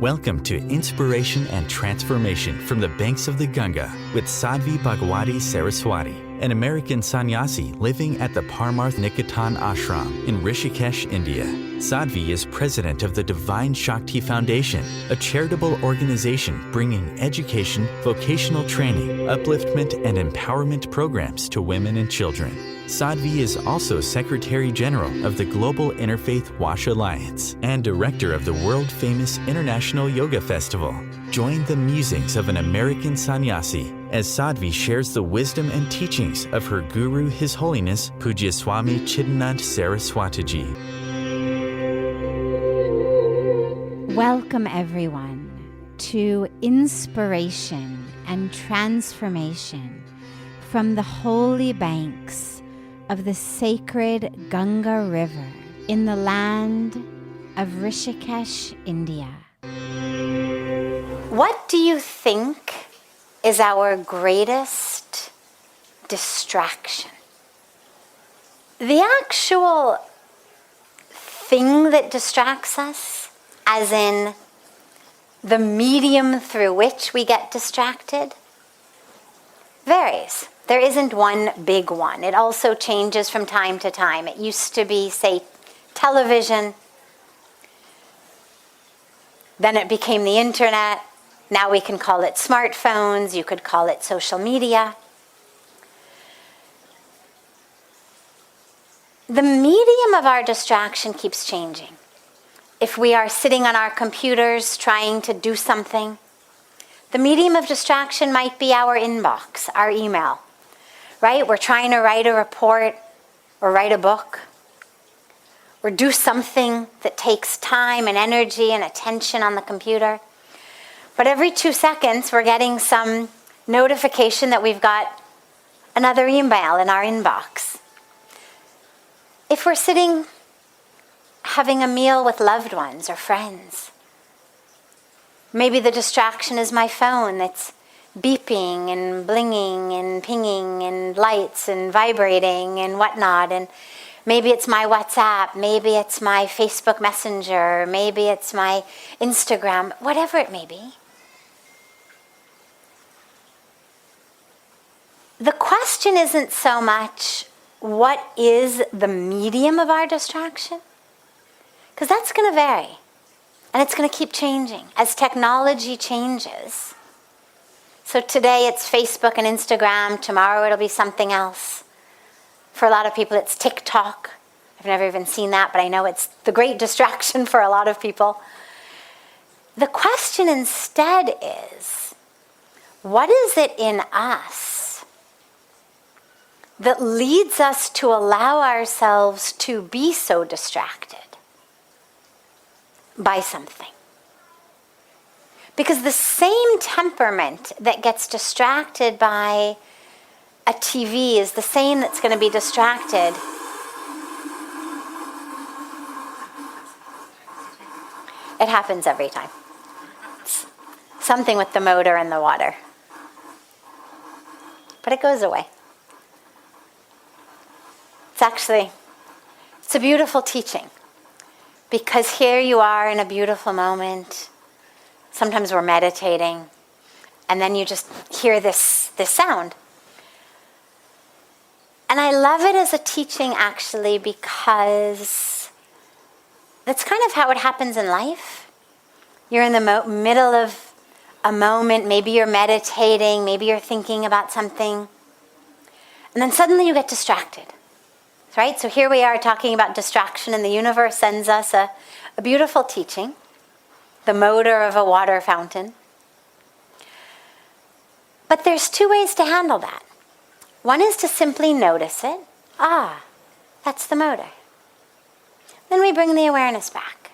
Welcome to Inspiration and Transformation from the Banks of the Ganga with Sadhvi Bhagawati Saraswati, an American sannyasi living at the Parmarth Niketan Ashram in Rishikesh, India. Sadhvi is president of the Divine Shakti Foundation, a charitable organization bringing education, vocational training, upliftment, and empowerment programs to women and children. Sadhvi is also Secretary General of the Global Interfaith Wash Alliance and Director of the world-famous International Yoga Festival. Join the musings of an American sannyasi as Sadhvi shares the wisdom and teachings of her guru, His Holiness Pujya Swami Chidanand Saraswatiji. Welcome everyone to Inspiration and Transformation from the holy banks of the sacred Ganga River in the land of Rishikesh, India. What do you think is our greatest distraction? The actual thing that distracts us, as in the medium through which we get distracted, varies. There isn't one big one. It also changes from time to time. It used to be, say, television. Then it became the internet. Now we can call it smartphones. You could call it social media. The medium of our distraction keeps changing. If we are sitting on our computers trying to do something, the medium of distraction might be our inbox, our email. Right? We're trying to write a report or write a book or do something that takes time and energy and attention on the computer. But every 2 seconds, we're getting some notification that we've got another email in our inbox. If we're sitting having a meal with loved ones or friends, maybe the distraction is my phone that's beeping and blinging and pinging and lights and vibrating and whatnot. And maybe it's my WhatsApp, maybe it's my Facebook Messenger, maybe it's my Instagram, whatever it may be. The question isn't so much what is the medium of our distraction, because that's going to vary and it's going to keep changing as technology changes. So today it's Facebook and Instagram. Tomorrow it'll be something else. For a lot of people it's TikTok. I've never even seen that, but I know it's the great distraction for a lot of people. The question instead is, what is it in us that leads us to allow ourselves to be so distracted by something? Because the same temperament that gets distracted by a TV is the same that's going to be distracted. It happens every time. It's something with the motor and the water. But it goes away. It's a beautiful teaching. Because here you are in a beautiful moment. Sometimes we're meditating, and then you just hear this sound. And I love it as a teaching, actually, because that's kind of how it happens in life. You're in the middle of a moment, maybe you're meditating, maybe you're thinking about something, and then suddenly you get distracted. Right? So here we are talking about distraction, and the universe sends us a beautiful teaching. The motor of a water fountain. But there's 2 ways to handle that. One is to simply notice it. Ah, that's the motor. Then we bring the awareness back.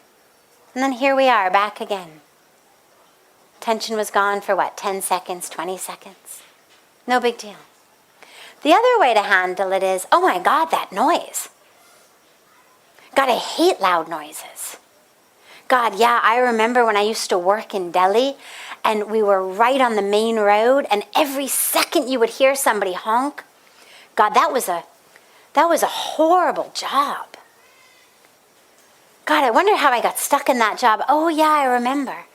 And then here we are, back again. Attention was gone for 10 seconds, 20 seconds? No big deal. The other way to handle it is, oh my God, that noise. God, I hate loud noises. God, yeah, I remember when I used to work in Delhi and we were right on the main road and every second you would hear somebody honk. God, that was a horrible job. God, I wonder how I got stuck in that job. Oh yeah, I remember.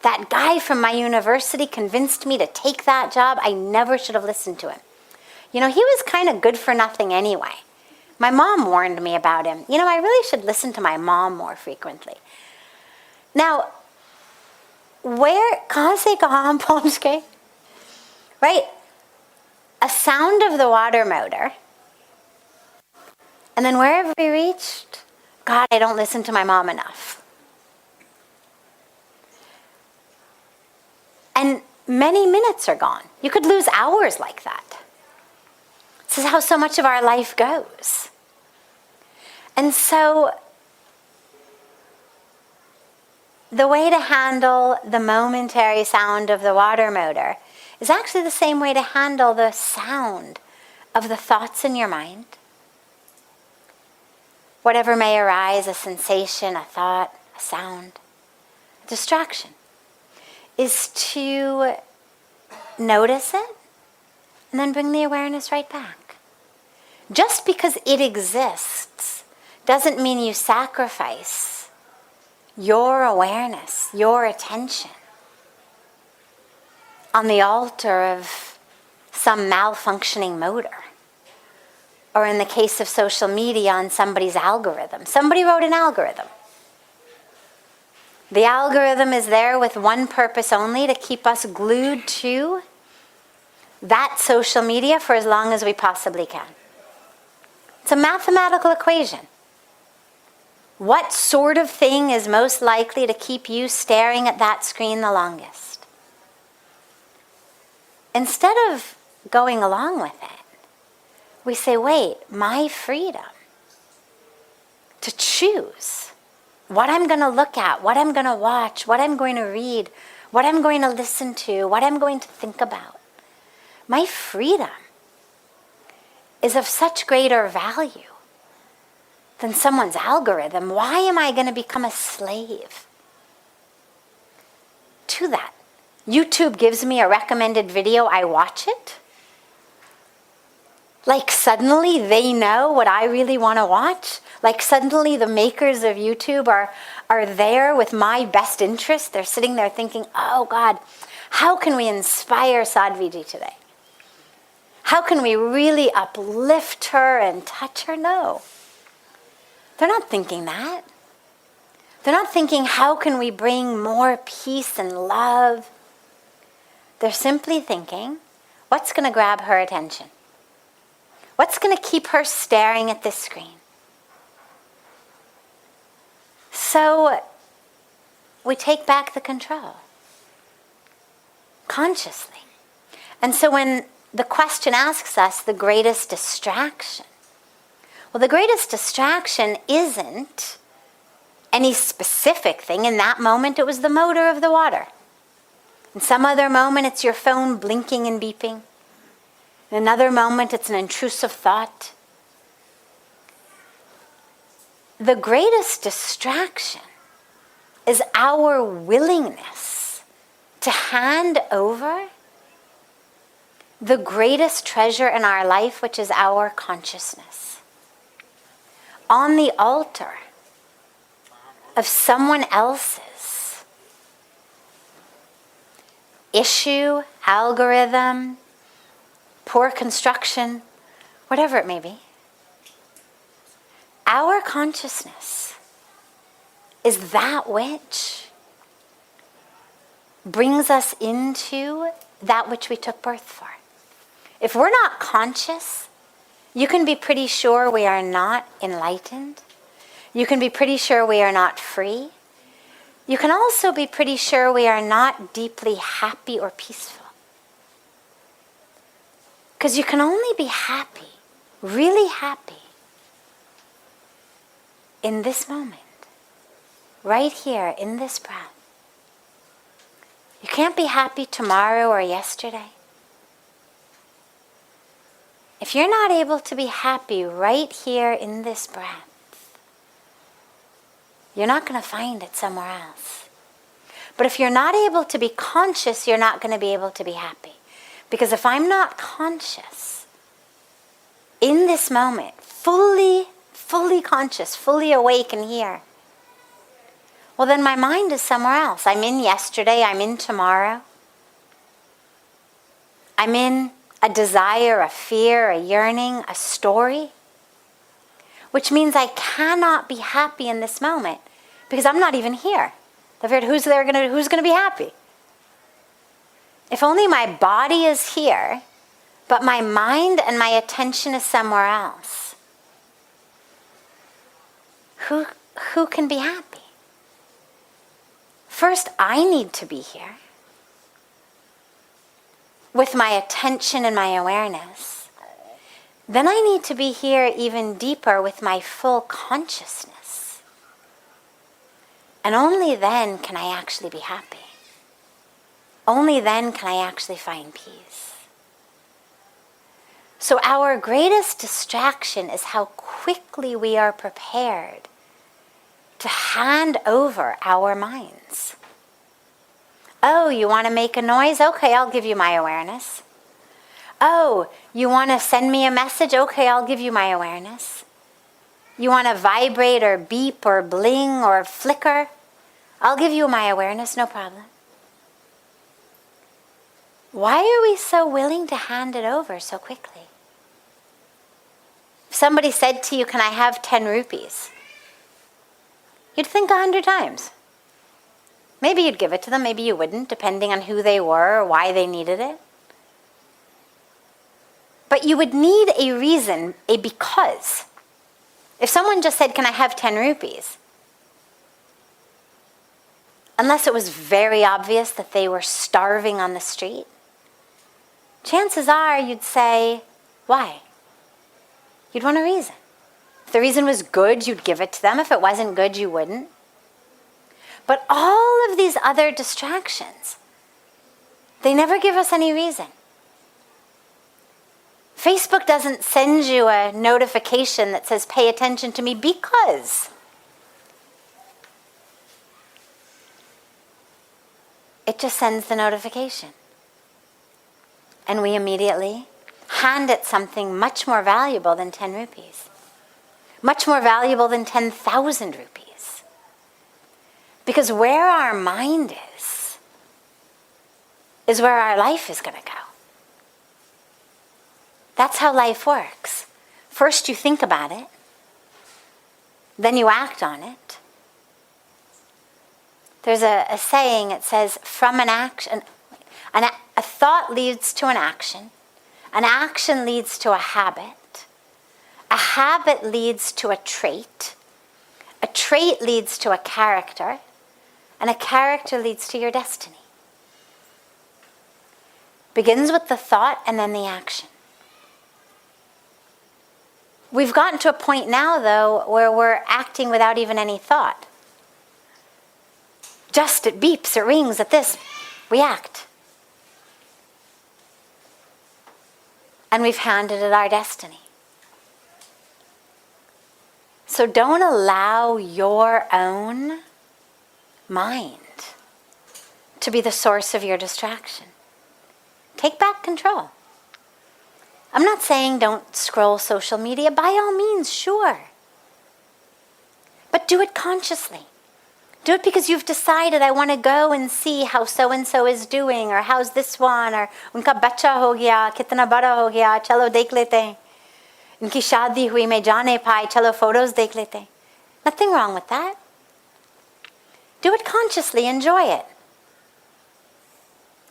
That guy from my university convinced me to take that job. I never should have listened to him. He was kind of good for nothing anyway. My mom warned me about him. I really should listen to my mom more frequently. Now, kahan se kahan pahunch gaye? Right? A sound of the water motor. And then where have we reached? God, I don't listen to my mom enough. And many minutes are gone. You could lose hours like that. This is how so much of our life goes. And so, the way to handle the momentary sound of the water motor is actually the same way to handle the sound of the thoughts in your mind. Whatever may arise, a sensation, a thought, a sound, a distraction, is to notice it and then bring the awareness right back. Just because it exists doesn't mean you sacrifice your awareness, your attention on the altar of some malfunctioning motor. Or in the case of social media, on somebody's algorithm. Somebody wrote an algorithm. The algorithm is there with one purpose only, to keep us glued to that social media for as long as we possibly can. It's a mathematical equation. What sort of thing is most likely to keep you staring at that screen the longest? Instead of going along with it, we say, wait, my freedom to choose what I'm going to look at, what I'm going to watch, what I'm going to read, what I'm going to listen to, what I'm going to think about. My freedom is of such greater value than someone's algorithm. Why am I going to become a slave to that? YouTube gives me a recommended video, I watch it. Like suddenly they know what I really want to watch. Like suddenly the makers of YouTube are there with my best interest. They're sitting there thinking, oh God, how can we inspire Sadhviji today? How can we really uplift her and touch her? No. They're not thinking that. They're not thinking, how can we bring more peace and love? They're simply thinking, what's going to grab her attention? What's going to keep her staring at this screen? So we take back the control consciously. And so when the question asks us the greatest distraction, well, the greatest distraction isn't any specific thing. In that moment, it was the motor of the water. In some other moment, it's your phone blinking and beeping. In another moment, it's an intrusive thought. The greatest distraction is our willingness to hand over the greatest treasure in our life, which is our consciousness, on the altar of someone else's issue, algorithm, poor construction, whatever it may be. Our consciousness is that which brings us into that which we took birth for. If we're not conscious, you can be pretty sure we are not enlightened. You can be pretty sure we are not free. You can also be pretty sure we are not deeply happy or peaceful. Because you can only be happy, really happy, in this moment, right here, in this breath. You can't be happy tomorrow or yesterday. If you're not able to be happy right here in this breath, you're not going to find it somewhere else. But if you're not able to be conscious, you're not going to be able to be happy. Because if I'm not conscious in this moment, fully conscious, fully awake and here, well, then my mind is somewhere else. I'm in yesterday, I'm in tomorrow. I'm in a desire, a fear, a yearning, a story, which means I cannot be happy in this moment because I'm not even here. Who's going to be happy? If only my body is here, but my mind and my attention is somewhere else, who can be happy? First, I need to be here with my attention and my awareness. Then I need to be here even deeper with my full consciousness. And only then can I actually be happy. Only then can I actually find peace. So our greatest distraction is how quickly we are prepared to hand over our minds. Oh, you want to make a noise? Okay, I'll give you my awareness. Oh, you want to send me a message? Okay, I'll give you my awareness. You want to vibrate or beep or bling or flicker? I'll give you my awareness, no problem. Why are we so willing to hand it over so quickly? If somebody said to you, can I have 10 rupees? You'd think 100 times. Maybe you'd give it to them, maybe you wouldn't, depending on who they were or why they needed it. But you would need a reason, a because. If someone just said, can I have 10 rupees? Unless it was very obvious that they were starving on the street, chances are you'd say, why? You'd want a reason. If the reason was good, you'd give it to them. If it wasn't good, you wouldn't. But all of these other distractions, they never give us any reason. Facebook doesn't send you a notification that says, pay attention to me because. It just sends the notification. And we immediately hand it something much more valuable than 10 rupees. Much more valuable than 10,000 rupees. Because where our mind is where our life is going to go. That's how life works. First you think about it, then you act on it. There's a saying, it says, from an action, a thought leads to an action leads to a habit leads to a trait leads to a character leads to your destiny. Begins with the thought and then the action. We've gotten to a point now, though, where we're acting without even any thought. Just it beeps, it rings, at this, we act. And we've handed it our destiny. So don't allow your own mind to be the source of your distraction. Take back control. I'm not saying don't scroll social media. By all means, sure. But do it consciously. Do it because you've decided, I want to go and see how so-and-so is doing, or how's this one, or unka bacha ho gaya, kitna bada ho gaya, chalo dekh lete hain. Unki shaadi hui, main ja nahi pai, chalo photos dekh lete hain. Nothing wrong with that. Do it consciously, enjoy it.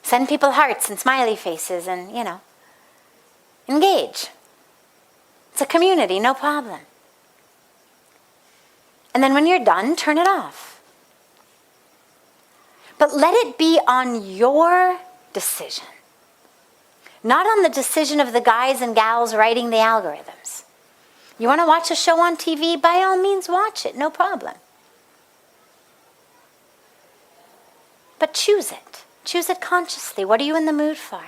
Send people hearts and smiley faces and, engage. It's a community, no problem. And then when you're done, turn it off. But let it be on your decision, not on the decision of the guys and gals writing the algorithms. You want to watch a show on TV? By all means, watch it, no problem. But choose it. Choose it consciously. What are you in the mood for?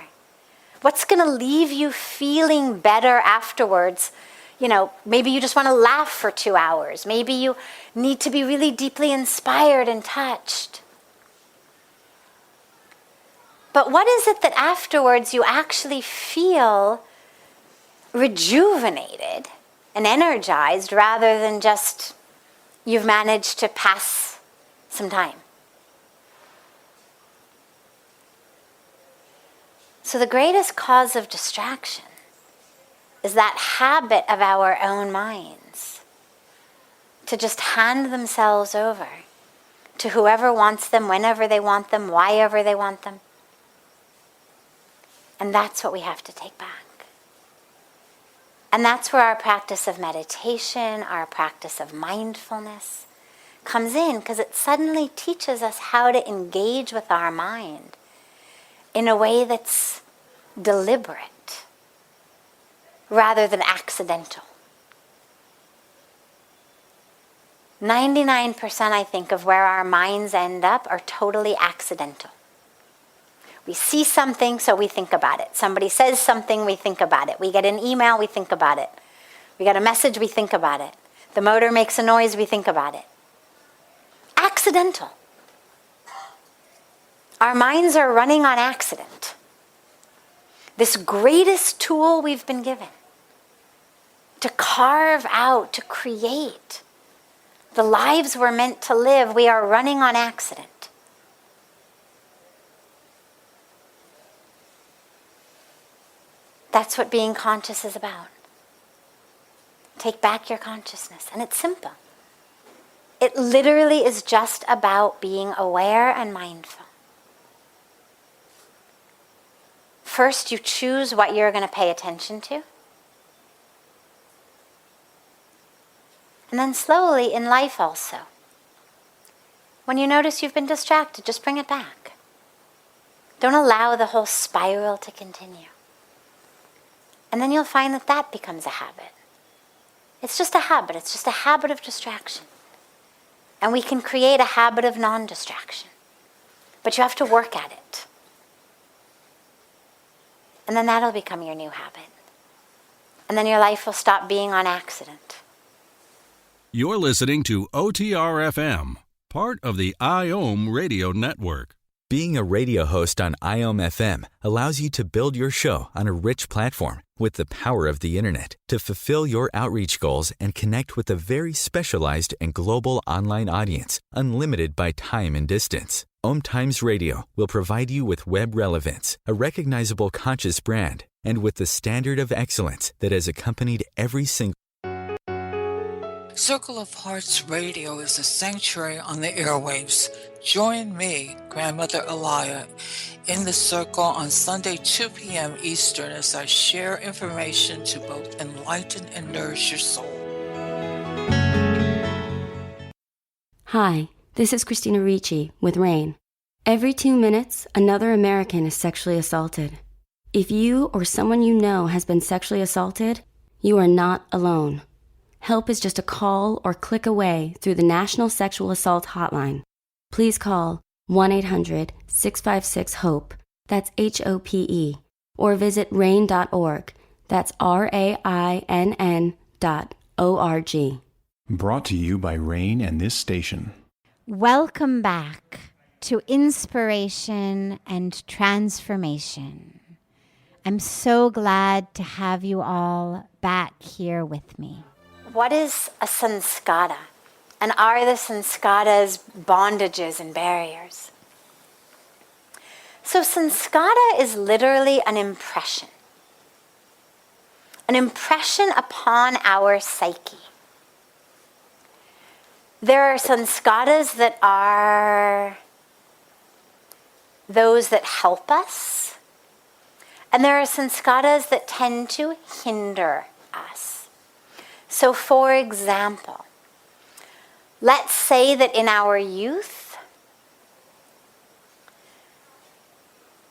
What's going to leave you feeling better afterwards? Maybe you just want to laugh for 2 hours. Maybe you need to be really deeply inspired and touched. But what is it that afterwards you actually feel rejuvenated and energized rather than just you've managed to pass some time. So the greatest cause of distraction is that habit of our own minds to just hand themselves over to whoever wants them, whenever they want them, why ever they want them. And that's what we have to take back. And that's where our practice of meditation, our practice of mindfulness comes in, because it suddenly teaches us how to engage with our mind in a way that's deliberate rather than accidental. 99%, I think, of where our minds end up are totally accidental. We see something, so we think about it. Somebody says something, we think about it. We get an email, we think about it. We get a message, we think about it. The motor makes a noise, we think about it. Accidental. Our minds are running on accident. This greatest tool we've been given to carve out, to create the lives we're meant to live, we are running on accident. That's what being conscious is about. Take back your consciousness. And it's simple. It literally is just about being aware and mindful. First, you choose what you're going to pay attention to. And then slowly in life also, when you notice you've been distracted, just bring it back. Don't allow the whole spiral to continue. And then you'll find that that becomes a habit. It's just a habit. It's just a habit of distraction. And we can create a habit of non-distraction. But you have to work at it. And then that'll become your new habit. And then your life will stop being on accident. You're listening to OTR-FM, part of the IOM radio network. Being a radio host on IOM FM allows you to build your show on a rich platform with the power of the internet to fulfill your outreach goals and connect with a very specialized and global online audience, unlimited by time and distance. OMTimes Radio will provide you with web relevance, a recognizable conscious brand, and with the standard of excellence that has accompanied every single Circle of Hearts Radio is a sanctuary on the airwaves. Join me, Grandmother Elia, in the circle on Sunday 2 p.m. Eastern as I share information to both enlighten and nourish your soul. Hi, this is Christina Ricci with RAIN. Every 2 minutes, another American is sexually assaulted. If you or someone you know has been sexually assaulted, you are not alone. Help is just a call or click away through the National Sexual Assault Hotline. Please call 1-800-656-HOPE, that's HOPE, or visit rain.org, that's RAINN.org. Brought to you by RAIN and this station. Welcome back to Inspiration and Transformation. I'm so glad to have you all back here with me. What is a samskara? And are the samskaras bondages and barriers? So samskara is literally an impression upon our psyche. There are samskaras that are those that help us, and there are samskaras that tend to hinder us. So for example, let's say that in our youth,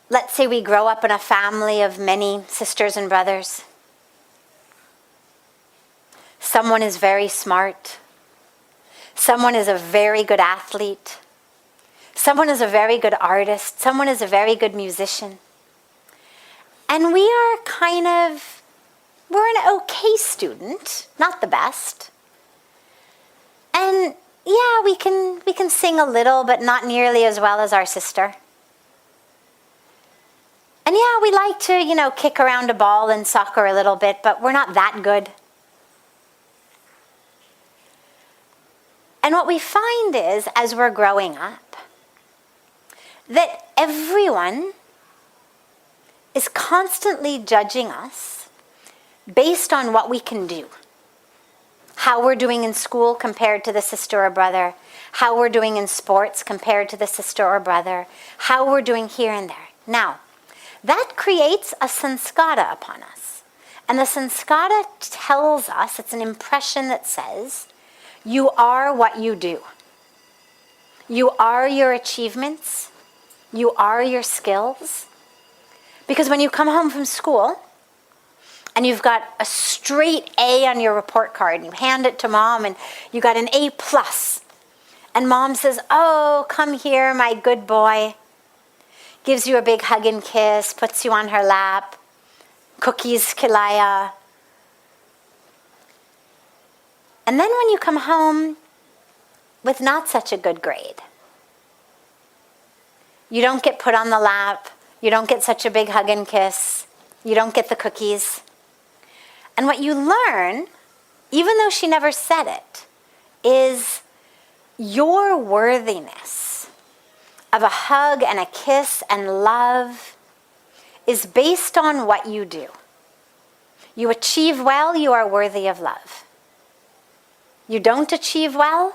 let's say we grow up in a family of many sisters and brothers. Someone is very smart. Someone is a very good athlete. Someone is a very good artist. Someone is a very good musician. And we are we're an okay student, not the best. And yeah, we can sing a little, but not nearly as well as our sister. And yeah, we like to, kick around a ball in soccer a little bit, but we're not that good. And what we find is, as we're growing up, that everyone is constantly judging us based on what we can do. How we're doing in school compared to the sister or brother, how we're doing in sports compared to the sister or brother, how we're doing here and there. Now, that creates a samskara upon us. And the samskara tells us, it's an impression that says, you are what you do. You are your achievements. You are your skills. Because when you come home from school and you've got a straight A on your report card and you hand it to mom and you got an A+, and mom says, oh, come here, my good boy, gives you a big hug and kiss, puts you on her lap, cookies khilaya. And then when you come home with not such a good grade, you don't get put on the lap, you don't get such a big hug and kiss, you don't get the cookies. And what you learn, even though she never said it, is your worthiness of a hug and a kiss and love is based on what you do. You achieve well, you are worthy of love. You don't achieve well,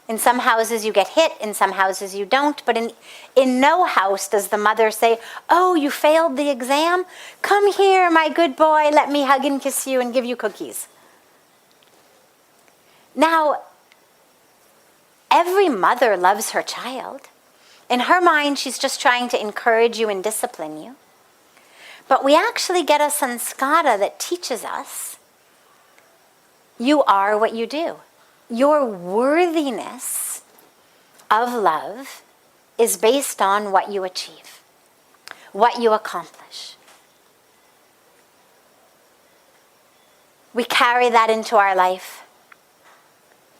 in some houses you get hit, in some houses you don't, but in no house does the mother say, oh, you failed the exam? Come here, my good boy, let me hug and kiss you and give you cookies. Now, every mother loves her child. In her mind, she's just trying to encourage you and discipline you. But we actually get a samskara that teaches us, you are what you do. Your worthiness of love is based on what you achieve, what you accomplish. We carry that into our life.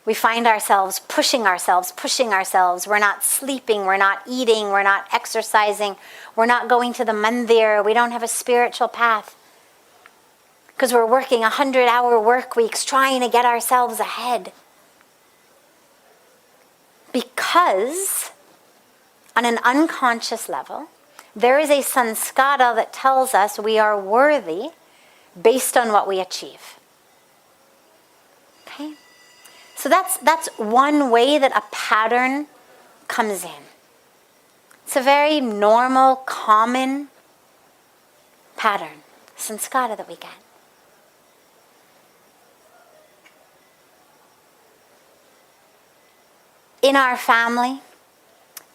We find ourselves pushing ourselves. We're not sleeping, we're not eating, we're not exercising, we're not going to the mandir, we don't have a spiritual path. Because we're working 100-hour work weeks trying to get ourselves ahead. Because on an unconscious level, there is a samskara that tells us we are worthy based on what we achieve. Okay? So that's one way that a pattern comes in. It's a very normal, common pattern, samskara that we get. In our family,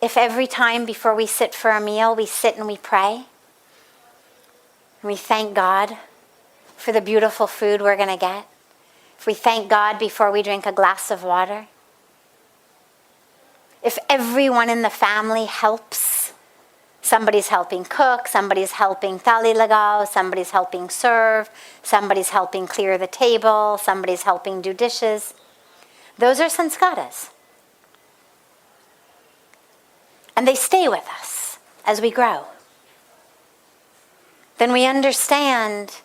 if every time before we sit for a meal, we sit and we pray, and we thank God for the beautiful food we're going to get, if we thank God before we drink a glass of water, if everyone in the family helps, somebody's helping cook, somebody's helping tali lagao, somebody's helping serve, somebody's helping clear the table, somebody's helping do dishes, those are samskaras. And they stay with us as we grow. Then we understand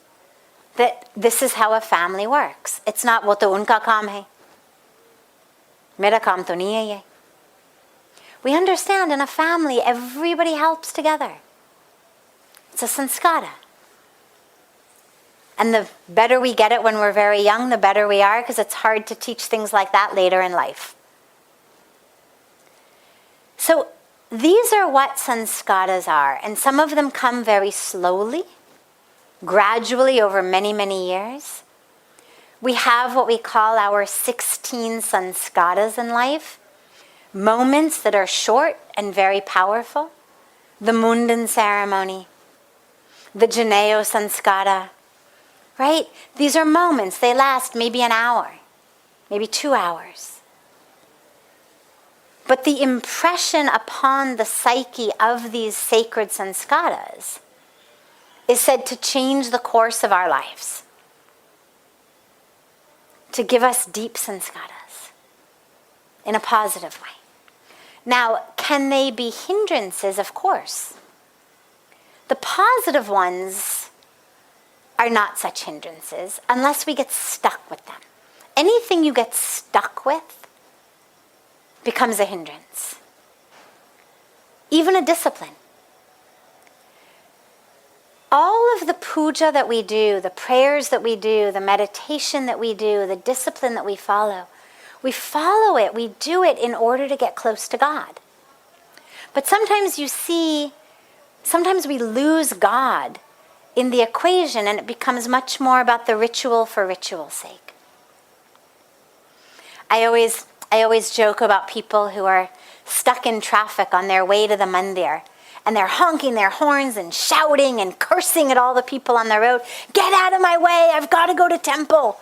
that this is how a family works. It's not wo to unka kaam hai, mera kaam to nahi hai ye. We understand in a family everybody helps together. It's a samskara. And the better we get it when we're very young, the better we are, because it's hard to teach things like that later in life. So these are what samskaras are, and some of them come very slowly, gradually over many, many years. We have what we call our 16 samskaras in life, moments that are short and very powerful. The Mundan ceremony, the Janeo samskara, right? These are moments, they last maybe an hour, maybe 2 hours. But the impression upon the psyche of these sacred samskaras is said to change the course of our lives, to give us deep samskaras in a positive way. Now, can they be hindrances? Of course. The positive ones are not such hindrances unless we get stuck with them. Anything you get stuck with becomes a hindrance. Even a discipline. All of the puja that we do, the prayers that we do, the meditation that we do, the discipline that we follow it, we do it in order to get close to God. But sometimes sometimes we lose God in the equation, and it becomes much more about the ritual for ritual's sake. I always joke about people who are stuck in traffic on their way to the mandir, and they're honking their horns and shouting and cursing at all the people on the road. Get out of my way, I've got to go to temple.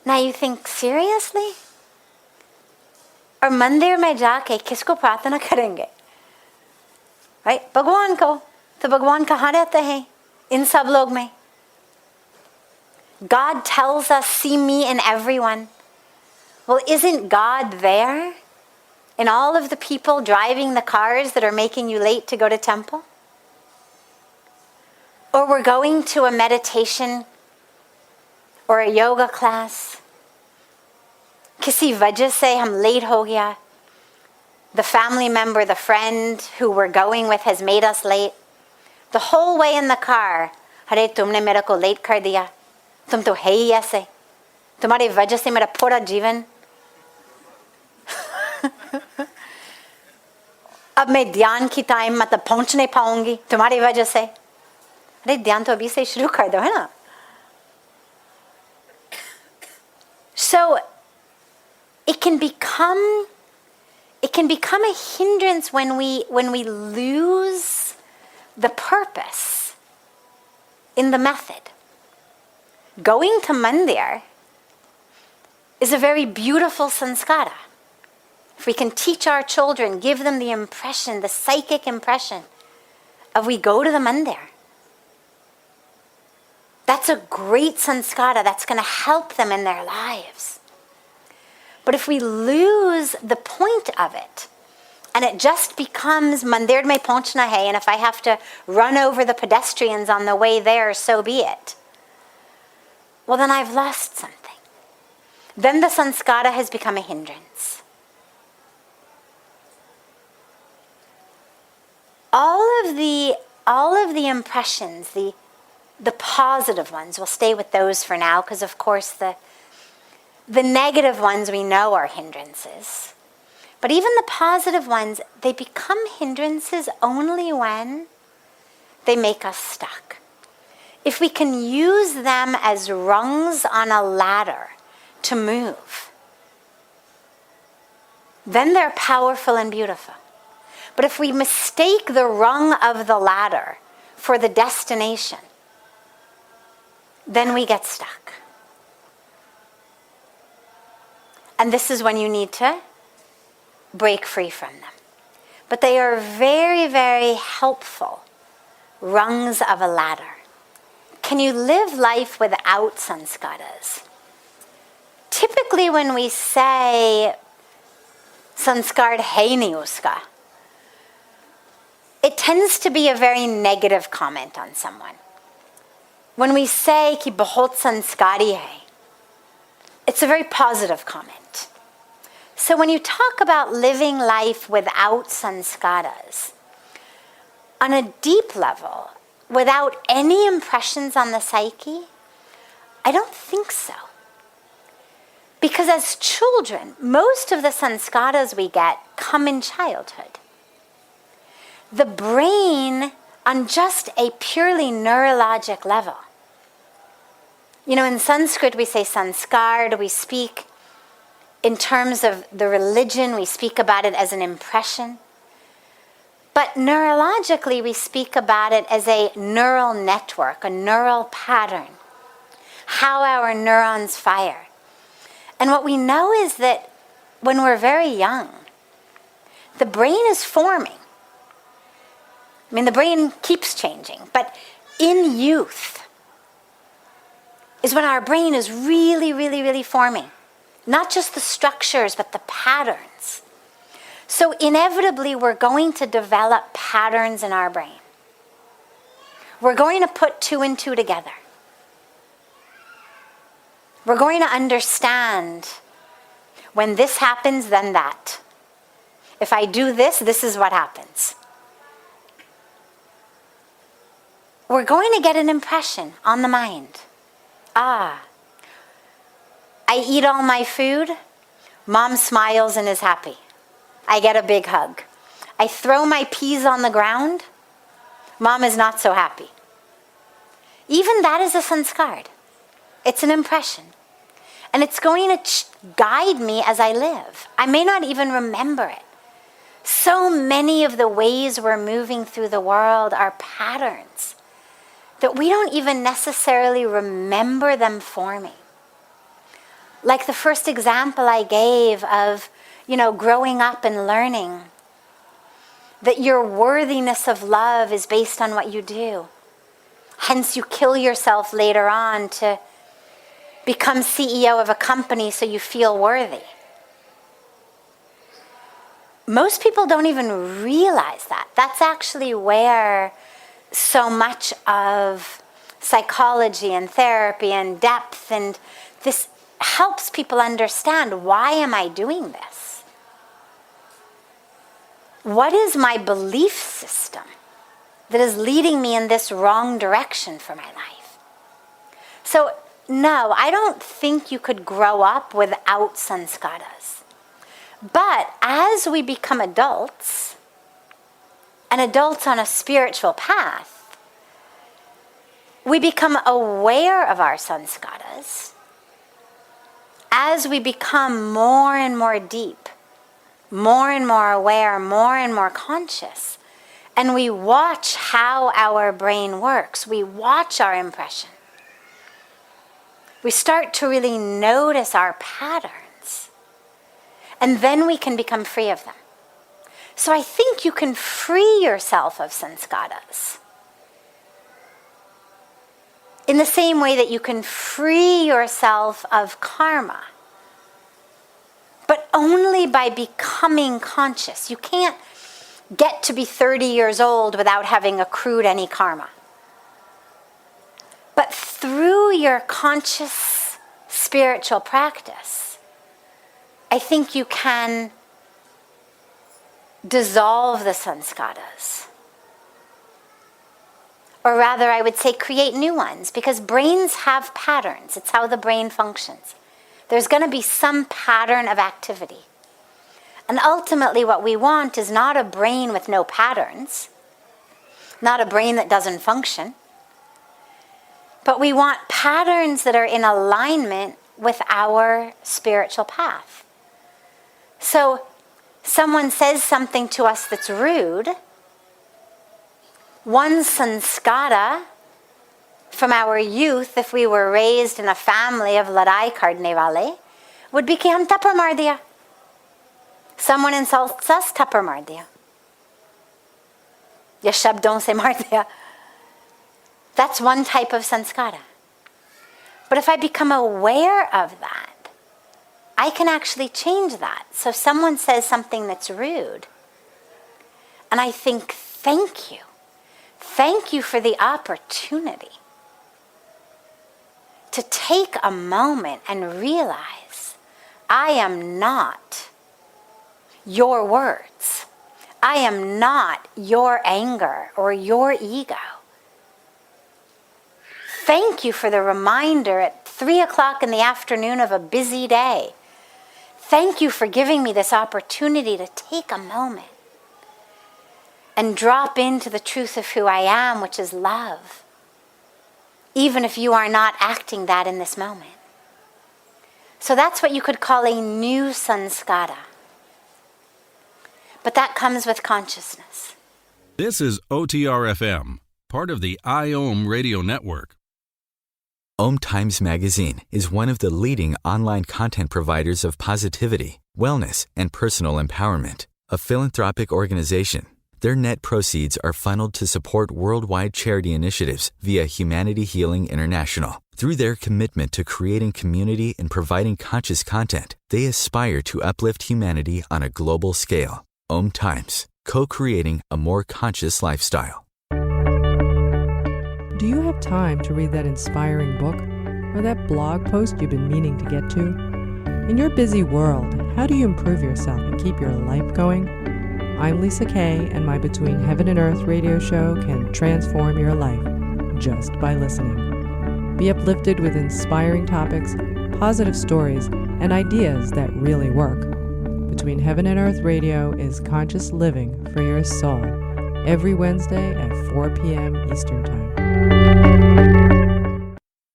Now you think, seriously? और मंदिर में जाके किसको प्रार्थना करेंगे? Right? भगवान को. तो भगवान कहाँ रहते हैं? इन सब लोग में. God tells us, see me in everyone. Well, isn't God there in all of the people driving the cars that are making you late to go to temple? Or we're going to a meditation or a yoga class. किसी वजह से हम late हो गया. The family member, the friend who we're going with has made us late. The whole way in the car, अरे तुमने मेरे को late कर दिया. तुम तो है ही ऐसे. तुम्हारी वजह से मेरा पूरा जीवन. अब मैं ध्यान की टाइम मतलब पहुंच नहीं पाऊंगी तुम्हारी वजह से. अरे ध्यान तो अभी से शुरू कर दो, है ना? So it can become a hindrance when we lose the purpose in the method. Going to mandir is a very beautiful sanskara. If we can teach our children, give them the impression, the psychic impression of we go to the mandir, that's a great sanskara that's going to help them in their lives. But if we lose the point of it, and it just becomes mandir mein pahunchna hai, and if I have to run over the pedestrians on the way there, so be it. Well, then I've lost something. Then the sanskara has become a hindrance. All of the impressions, the positive ones, we'll stay with those for now, because of course the negative ones we know are hindrances. But even the positive ones, they become hindrances only when they make us stuck. If we can use them as rungs on a ladder to move, then they're powerful and beautiful. But if we mistake the rung of the ladder for the destination, then we get stuck. And this is when you need to break free from them. But they are very, very helpful rungs of a ladder. Can you live life without sanskaras? Typically when we say sanskar hai nahi uska, it tends to be a very negative comment on someone. When we say ki bahut sanskari hai, it's a very positive comment. So when you talk about living life without sanskaras, on a deep level, without any impressions on the psyche, I don't think so. Because as children, most of the sanskaras we get come in childhood. The brain, on just a purely neurologic level. You know, in Sanskrit we say sanskar, we speak in terms of the religion, we speak about it as an impression. But neurologically we speak about it as a neural network, a neural pattern, how our neurons fire. And what we know is that when we're very young, the brain is forming. I mean, the brain keeps changing, but in youth is when our brain is really, really, really forming. Not just the structures, but the patterns. So inevitably, we're going to develop patterns in our brain. We're going to put two and two together. We're going to understand When this happens, then that. If I do this, this is what happens. We're going to get an impression on the mind. I eat all my food. Mom smiles and is happy. I get a big hug. I throw my peas on the ground. Mom is not so happy. Even that is a sanskar. It's an impression. And it's going to guide me as I live. I may not even remember it. So many of the ways we're moving through the world are patterns that we don't even necessarily remember them forming. Like the first example I gave of, growing up and learning that your worthiness of love is based on what you do. Hence you kill yourself later on to become CEO of a company so you feel worthy. Most people don't even realize that. That's actually where so much of psychology and therapy and depth and this helps people understand, why am I doing this? What is my belief system that is leading me in this wrong direction for my life? So, no, I don't think you could grow up without sanskaras. But as we become adults, and adults on a spiritual path, we become aware of our sanskaras. As we become more and more deep, more and more aware, more and more conscious, and we watch how our brain works, we watch our impression, we start to really notice our patterns, and then we can become free of them. So I think you can free yourself of sanskaras in the same way that you can free yourself of karma, but only by becoming conscious. You can't get to be 30 years old without having accrued any karma. But through your conscious spiritual practice, I think you can dissolve the sanskaras. Or rather, I would say create new ones, because brains have patterns. It's how the brain functions. There's going to be some pattern of activity. And ultimately what we want is not a brain with no patterns, not a brain that doesn't function, but we want patterns that are in alignment with our spiritual path. So someone says something to us that's rude, one sanskara from our youth, if we were raised in a family of ladai kardne wale, would be ki hum tapar maar diya. Someone insults us, tapar maar diya. Ya shabdon se maar diya. That's one type of sanskara. But if I become aware of that, I can actually change that. So if someone says something that's rude, and I think, thank you. Thank you for the opportunity to take a moment and realize I am not your words. I am not your anger or your ego. Thank you for the reminder at 3 o'clock in the afternoon of a busy day. Thank you for giving me this opportunity to take a moment and drop into the truth of who I am, which is love, even if you are not acting that in this moment. So that's what you could call a new sanskara. But that comes with consciousness. This is OTR-FM, part of the IOM radio network. OMTimes magazine is one of the leading online content providers of positivity, wellness, and personal empowerment. A philanthropic organization, their net proceeds are funneled to support worldwide charity initiatives via Humanity Healing International. Through their commitment to creating community and providing conscious content, they aspire to uplift humanity on a global scale. OMTimes, co-creating a more conscious lifestyle. Do you have time to read that inspiring book or that blog post you've been meaning to get to? In your busy world, How do you improve yourself and keep your life going? I'm Lisa Kay, and my Between Heaven and Earth radio show can transform your life just by listening. Be uplifted with inspiring topics, positive stories, and ideas that really work. Between Heaven and Earth Radio is conscious living for your soul, every Wednesday at 4 p.m. Eastern Time.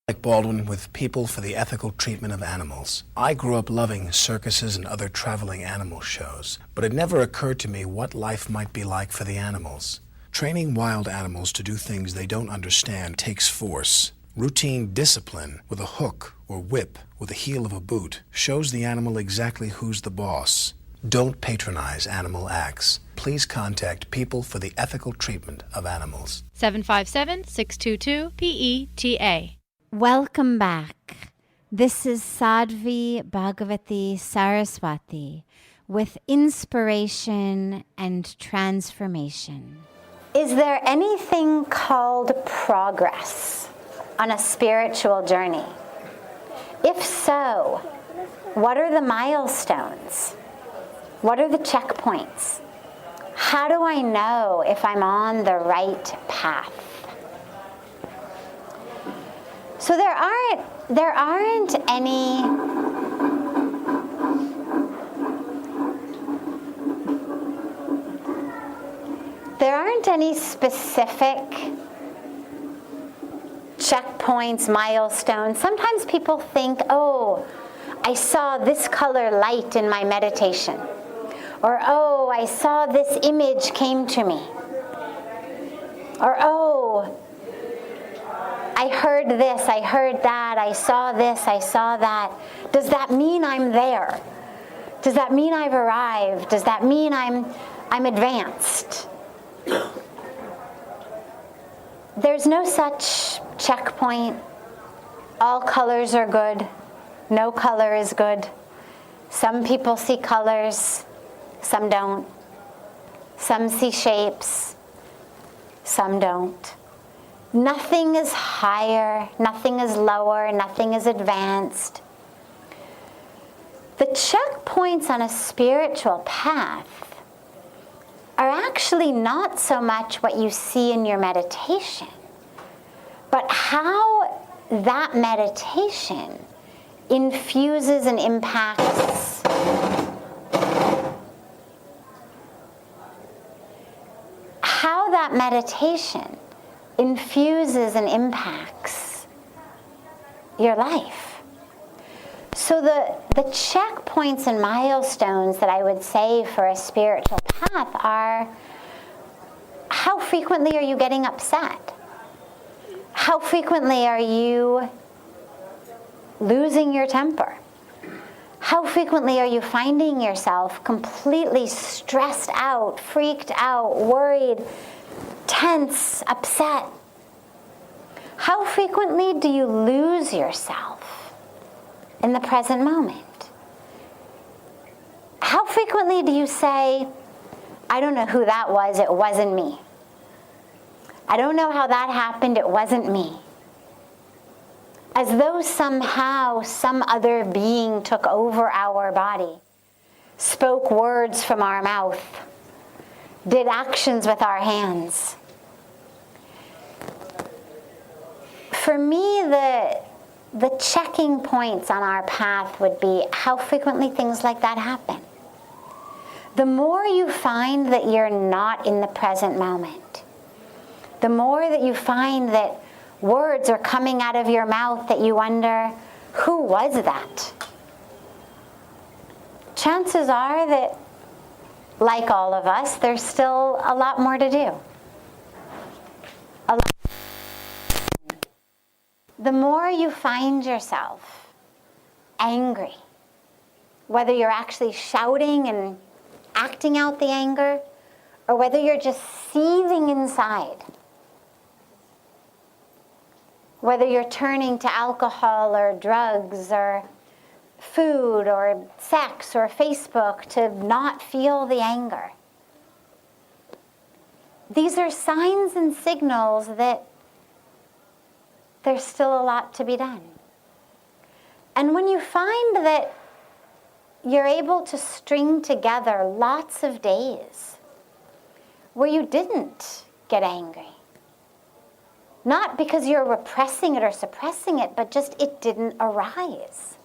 Like Baldwin with People for the Ethical Treatment of Animals. I grew up loving circuses and other traveling animal shows, but it never occurred to me what life might be like for the animals. Training wild animals to do things they don't understand takes force. Routine discipline with a hook or whip with the heel of a boot shows the animal exactly who's the boss. Don't patronize animal acts. Please contact People for the Ethical Treatment of Animals. 757-622-PETA. Welcome back. This is Sadhvi Bhagawati Saraswati with inspiration and transformation. Is there anything called progress on a spiritual journey? If so, what are the milestones? What are the checkpoints? How do I know if I'm on the right path? So there aren't any specific checkpoints, milestones. Sometimes people think, oh, I saw this color light in my meditation. Or, oh, I saw this image came to me. Or, oh, I heard this, I heard that, I saw this, I saw that. Does that mean I'm there? Does that mean I've arrived? Does that mean I'm advanced? There's no such checkpoint. All colors are good. No color is good. Some people see colors, some don't. Some see shapes, some don't. Nothing is higher, nothing is lower, nothing is advanced. The checkpoints on a spiritual path are actually not so much what you see in your meditation, but how that meditation infuses and impacts how that meditation infuses and impacts your life. So the checkpoints and milestones that I would say for a spiritual path are, how frequently are you getting upset? How frequently are you losing your temper? How frequently are you finding yourself completely stressed out, freaked out, worried, tense, upset? How frequently do you lose yourself in the present moment? How frequently do you say, I don't know who that was, it wasn't me. I don't know how that happened, it wasn't me. As though somehow some other being took over our body, spoke words from our mouth, did actions with our hands. For me, the checking points on our path would be how frequently things like that happen. The more you find that you're not in the present moment, the more that you find that words are coming out of your mouth that you wonder, who was that? Chances are that, like all of us, there's still a lot more to do. The more you find yourself angry, whether you're actually shouting and acting out the anger, or whether you're just seething inside, whether you're turning to alcohol or drugs or food or sex or Facebook to not feel the anger. These are signs and signals that there's still a lot to be done. And when you find that you're able to string together lots of days where you didn't get angry. Not because you're repressing it or suppressing it, but just it didn't arise.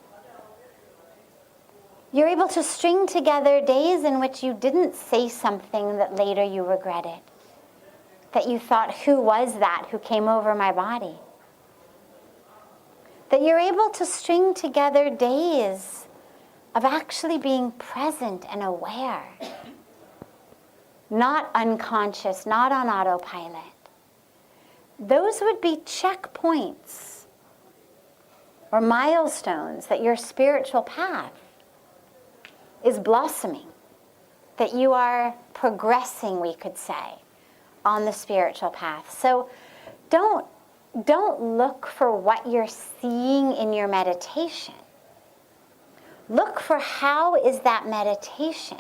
You're able to string together days in which you didn't say something that later you regretted. That you thought, who was that who came over my body? That you're able to string together days of actually being present and aware. Not unconscious, not on autopilot. Those would be checkpoints or milestones that your spiritual path is blossoming, that you are progressing, we could say, on the spiritual path. So don't look for what you're seeing in your meditation. Look for how is that meditation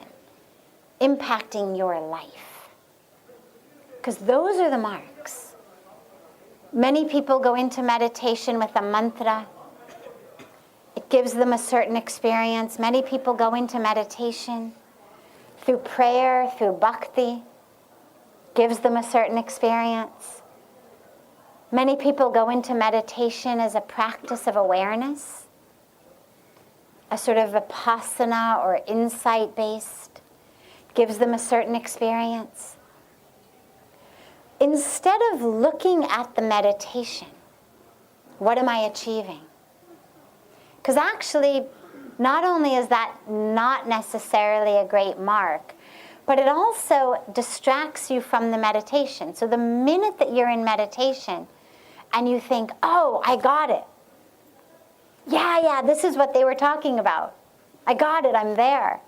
impacting your life. Because those are the marks. Many people go into meditation with a mantra. It gives them a certain experience. Many people go into meditation through prayer, through bhakti, gives them a certain experience. Many people go into meditation as a practice of awareness, a sort of vipassana or insight-based, gives them a certain experience. Instead of looking at the meditation, what am I achieving? Because actually, not only is that not necessarily a great mark, but it also distracts you from the meditation. So the minute that you're in meditation and you think, oh, I got it. Yeah, this is what they were talking about. I got it, I'm there.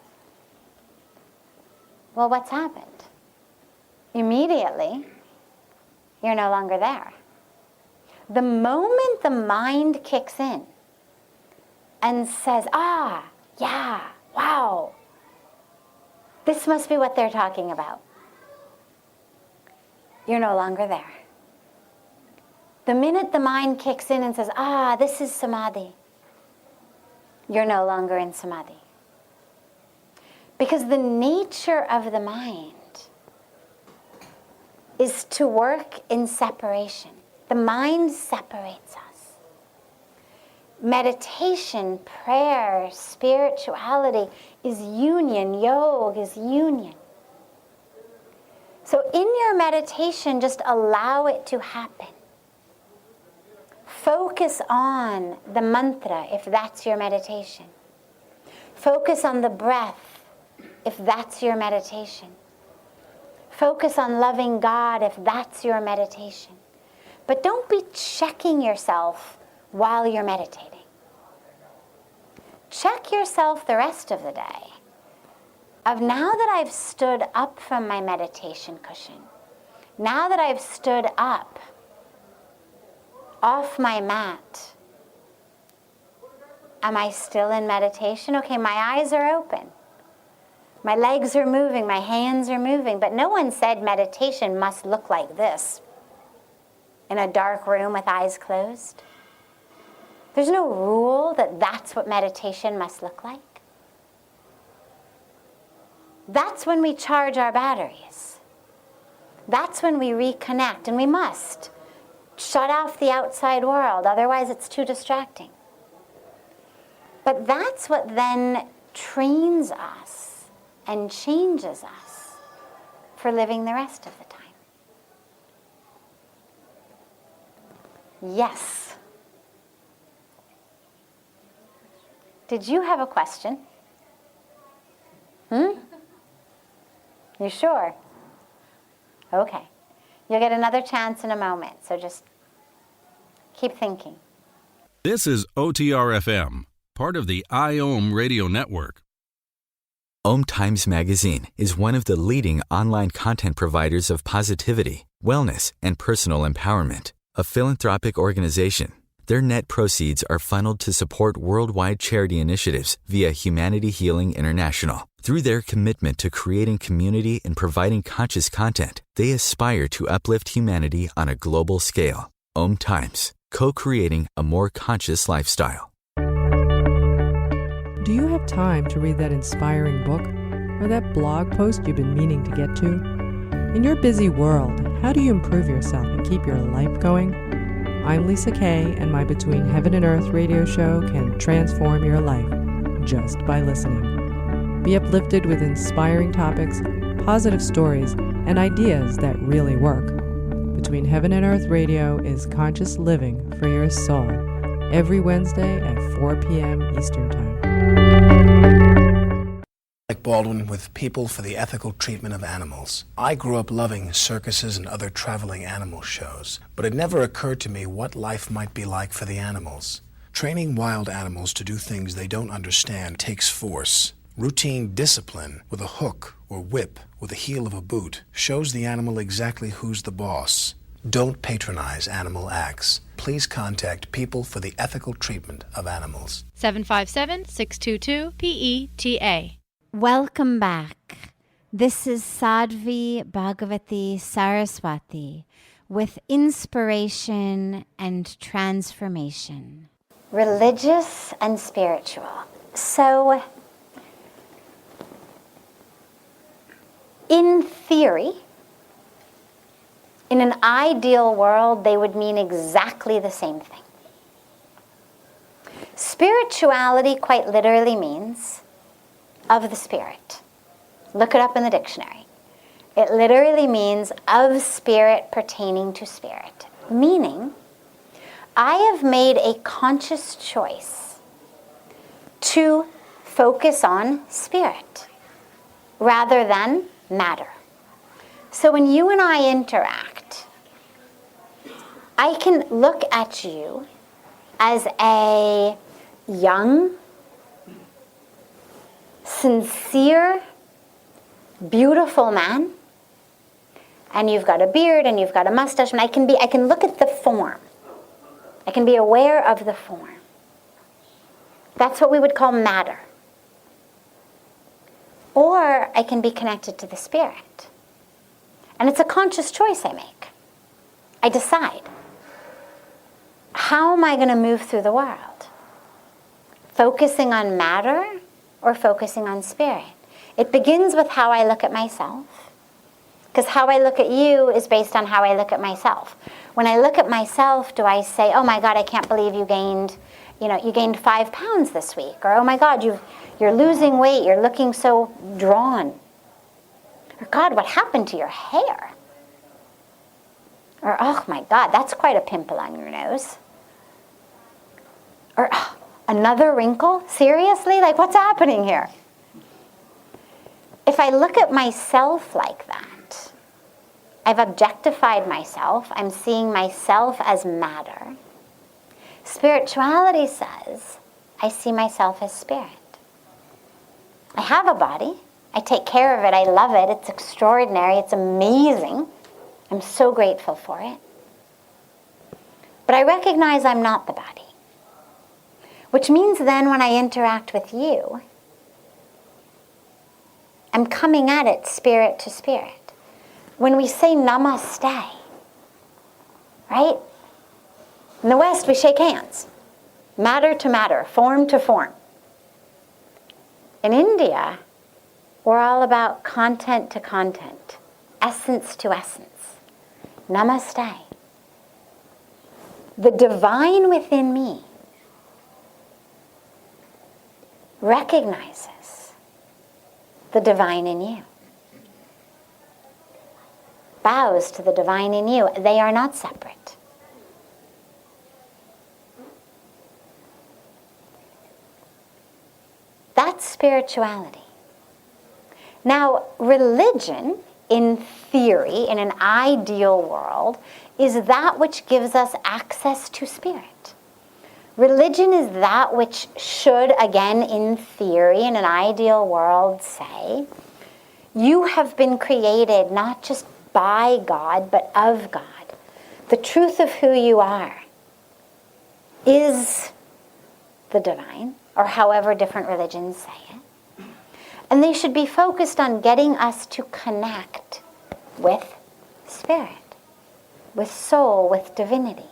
Well, what's happened? Immediately, you're no longer there. The moment the mind kicks in and says, yeah, wow, this must be what they're talking about, you're no longer there. The minute the mind kicks in and says, this is samadhi, you're no longer in samadhi. Because the nature of the mind is to work in separation. The mind separates us. Meditation, prayer, spirituality is union. Yoga is union. So in your meditation, just allow it to happen. Focus on the mantra if that's your meditation. Focus on the breath if that's your meditation. Focus on loving God if that's your meditation. But don't be checking yourself while you're meditating. Check yourself the rest of the day. Of now that I've stood up from my meditation cushion, now that I've stood up off my mat, am I still in meditation? Okay, my eyes are open. My legs are moving, my hands are moving, but no one said meditation must look like this, in a dark room with eyes closed. There's no rule that that's what meditation must look like. That's when we charge our batteries. That's when we reconnect, and we must shut off the outside world, otherwise it's too distracting. But that's what then trains us and changes us for living the rest of the time. Yes. Did you have a question? You sure? Okay. You'll get another chance in a moment, so just keep thinking. This is OTR-FM, part of the IOM radio network. OMTimes Magazine is one of the leading online content providers of positivity, wellness, and personal empowerment. A philanthropic organization, their net proceeds are funneled to support worldwide charity initiatives via Humanity Healing International. Through their commitment to creating community and providing conscious content, they aspire to uplift humanity on a global scale. OMTimes, co-creating a more conscious lifestyle. Do you have time to read that inspiring book or that blog post you've been meaning to get to? In your busy world, how do you improve yourself and keep your life going? I'm Lisa Kay, and my Between Heaven and Earth radio show can transform your life just by listening. Be uplifted with inspiring topics, positive stories, and ideas that really work. Between Heaven and Earth Radio is conscious living for your soul, every Wednesday at 4 p.m. Eastern Time. Like Baldwin with People for the Ethical Treatment of Animals. I grew up loving circuses and other traveling animal shows, but it never occurred to me what life might be like for the animals. Training wild animals to do things they don't understand takes force. Routine discipline with a hook or whip with the heel of a boot shows the animal exactly who's the boss. Don't patronize animal acts. Please contact People for the Ethical Treatment of Animals. 757-622-PETA. Welcome back. This is Sadhvi Bhagawati Saraswati with Inspiration and Transformation. Religious and spiritual. So, in theory, in an ideal world, they would mean exactly the same thing. Spirituality quite literally means of the spirit. Look it up in the dictionary. It literally means of spirit pertaining to spirit. Meaning, I have made a conscious choice to focus on spirit rather than matter. So when you and I interact, I can look at you as a young, sincere, beautiful man, and you've got a beard and you've got a mustache, and I can look at the form. I can be aware of the form. That's what we would call matter. Or I can be connected to the spirit. And it's a conscious choice I make. I decide. How am I going to move through the world? Focusing on matter or focusing on spirit? It begins with how I look at myself. Because how I look at you is based on how I look at myself. When I look at myself, do I say, oh my God, I can't believe you gained 5 pounds this week? Or, oh my God, you're losing weight, you're looking so drawn. Or, God, what happened to your hair? Or, oh my God, that's quite a pimple on your nose. Or, oh, another wrinkle? Seriously? Like, what's happening here? If I look at myself like that, I've objectified myself. I'm seeing myself as matter. Spirituality says, I see myself as spirit. I have a body. I take care of it. I love it. It's extraordinary. It's amazing. I'm so grateful for it. But I recognize I'm not the body. Which means then when I interact with you, I'm coming at it spirit to spirit. When we say namaste, right? In the West, we shake hands. Matter to matter, form to form. In India, we're all about content to content, essence to essence. Namaste. The divine within me recognizes the divine in you. Bows to the divine in you. They are not separate. That's spirituality. Now, religion, in theory, in an ideal world, is that which gives us access to spirit. Religion is that which should, again, in theory, in an ideal world, say, you have been created not just by God, but of God. The truth of who you are is the divine, or however different religions say it. And they should be focused on getting us to connect with spirit, with soul, with divinity.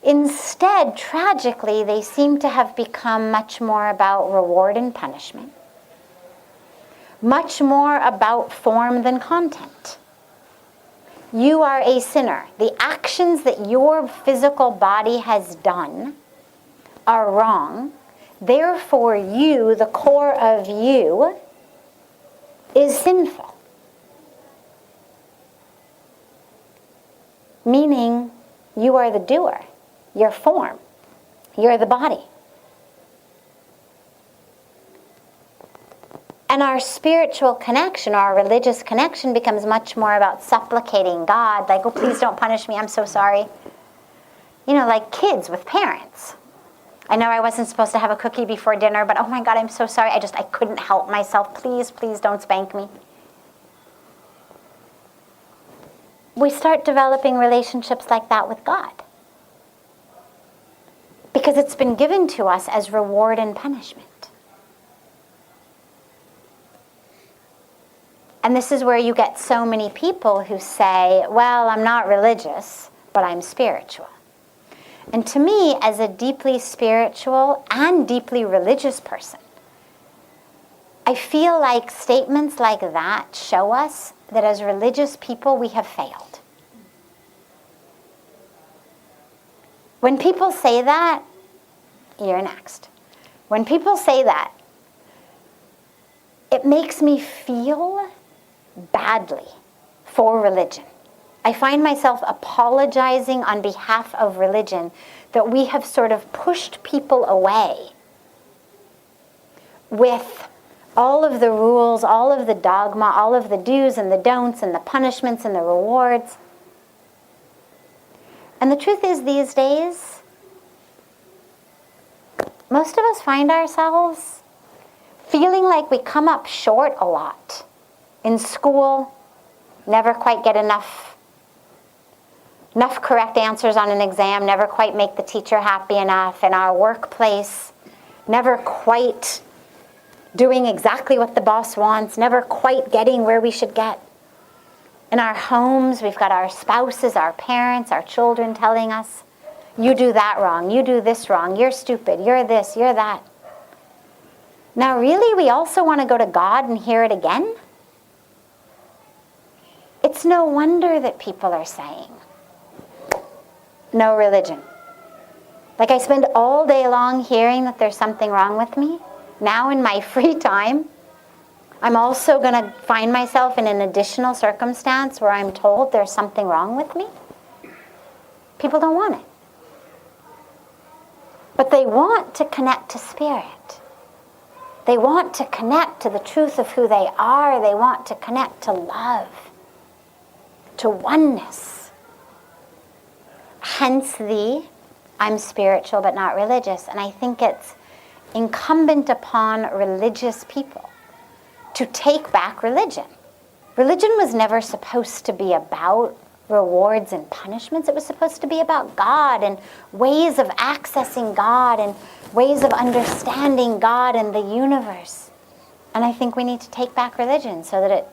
Instead, tragically, they seem to have become much more about reward and punishment, much more about form than content. You are a sinner. The actions that your physical body has done are wrong. Therefore, you, the core of you, is sinful. Meaning, you are the doer. Your form. You're the body. And our spiritual connection, our religious connection becomes much more about supplicating God, like, oh, please don't punish me, I'm so sorry. You know, like kids with parents. I know I wasn't supposed to have a cookie before dinner, but oh my God, I'm so sorry, I couldn't help myself. Please, please don't spank me. We start developing relationships like that with God. Because it's been given to us as reward and punishment. And this is where you get so many people who say, well, I'm not religious, but I'm spiritual. And to me, as a deeply spiritual and deeply religious person, I feel like statements like that show us that as religious people, we have failed. When people say that, you're next. When people say that, it makes me feel badly for religion. I find myself apologizing on behalf of religion that we have sort of pushed people away with all of the rules, all of the dogma, all of the do's and the don'ts and the punishments and the rewards. And the truth is, these days, most of us find ourselves feeling like we come up short a lot. In school, never quite get enough correct answers on an exam, never quite make the teacher happy enough. In our workplace, never quite doing exactly what the boss wants, never quite getting where we should get. In our homes, we've got our spouses, our parents, our children telling us, you do that wrong, you do this wrong, you're stupid, you're this, you're that. Now, really, we also want to go to God and hear it again? It's no wonder that people are saying, no religion. Like, I spend all day long hearing that there's something wrong with me. Now in my free time, I'm also going to find myself in an additional circumstance where I'm told there's something wrong with me. People don't want it. But they want to connect to spirit. They want to connect to the truth of who they are. They want to connect to love, to oneness. Hence I'm spiritual but not religious. And I think it's incumbent upon religious people to take back religion. Religion was never supposed to be about rewards and punishments. It was supposed to be about God and ways of accessing God and ways of understanding God and the universe. And I think we need to take back religion so that it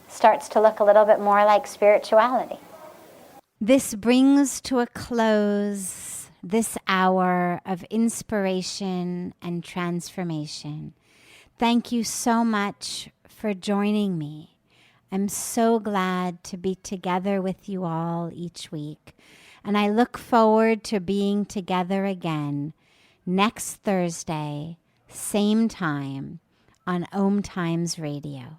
starts to look a little bit more like spirituality. This brings to a close this hour of inspiration and transformation. Thank you so much for joining me. I'm so glad to be together with you all each week, and I look forward to being together again next Thursday, same time, on OMTimes Radio.